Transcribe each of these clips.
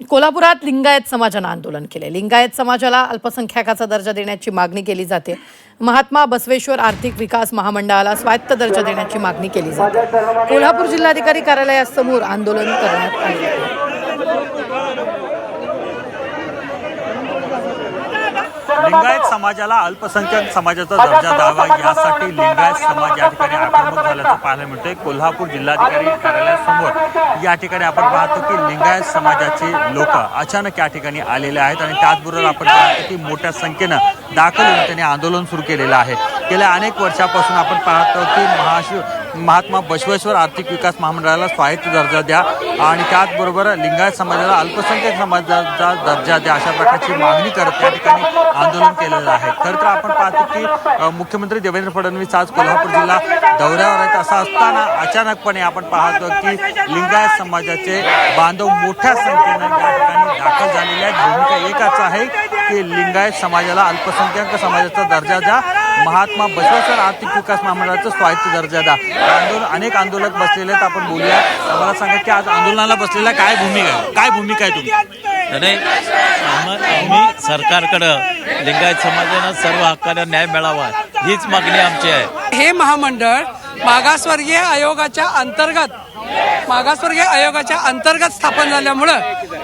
कोल्हापुरात लिंगायत समाजानं आंदोलन केले। लिंगायत समाजाला अल्पसंख्याकाचा दर्जा देण्याची मागणी केली जाते। महात्मा बसवेश्वर आर्थिक विकास महामंडळाला स्वायत्त दर्जा देण्याची मागणी केली जाते। कोल्हापूर जिल्हाधिकारी कार्यालयासमोर आंदोलन करण्यात आले। लिंगायत समाजाला अल्पसंख्याक समाजाचा दर्जा द्यावा यासाठी लिंगायत समाज या ठिकाणी आक्रमक झाल्याचं पाहायला मिळतंय। कोल्हापूर जिल्हाधिकारी कार्यालयासमोर या ठिकाणी आपण पाहतो की लिंगायत समाजाचे लोक अचानक या ठिकाणी आलेले आहेत आणि त्याचबरोबर आपण पाहतो की मोठ्या संख्येनं दाखल होऊन त्यांनी आंदोलन सुरू केलेलं आहे। गेल्या अनेक वर्षापासून आपण पाहतो की महात्मा बसवेश्वर आर्थिक विकास महामंडळाला स्वायत्त दर्जा द्या आणि त्याचबरोबर लिंगायत समाजाला अल्पसंख्याक समाजाचा दर्जा द्या अशा प्रकारची मागणी करत त्या ठिकाणी आंदोलन केलेलं आहे। खरं तर आपण पाहतो की मुख्यमंत्री देवेंद्र फडणवीस आज कोल्हापूर जिल्हा दौऱ्यावर आहेत। असं असताना अचानकपणे आपण पाहतो की लिंगायत समाजाचे बांधव मोठ्या संख्येनं या ठिकाणी दाखल झालेले आहेत। भूमिका एकच आहे की लिंगायत समाजाला अल्पसंख्याक समाजाचा दर्जा द्या, महात्मा बसवेश्वर आर्थिक विकास महामंडळाचा स्वायत्त दर्जा द्या। अनेक आंदोलक बसलेले आहेत, आपण बोलूया। मला सांगा की आज आंदोलनाला बसलेला काय भूमिका आहे तुमची? आम्ही सरकारकडं लिंगायत समाजानं सर्व हक्काला न्याय मिळावा हीच मागणी आमची आहे। हे महामंडळ मागासवर्गीय आयोगाच्या अंतर्गत स्थापन झाल्यामुळं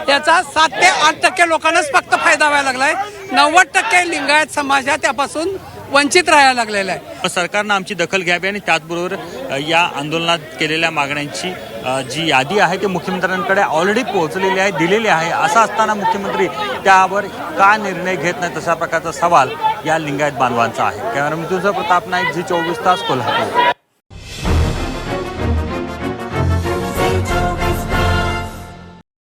याचा 7 ते 8% लोकांनाच फक्त फायदा व्हायला लागलाय। 90% लिंगायत समाज हा त्यापासून वंचित राहायला लागलेला आहे। सरकारनं आमची दखल घ्यावी आणि त्याचबरोबर या आंदोलनात केलेल्या मागण्यांची जी यादी आहे ती मुख्यमंत्र्यांकडे ऑलरेडी पोहोचलेली आहे, दिलेली आहे। असं असताना मुख्यमंत्री त्यावर का निर्णय घेत नाही तशा प्रकारचा सवाल या लिंगायत बांधवांचा आहे। कॅमेरामॅन प्रताप नाईक, झी 24 तास, कोल्हापूर।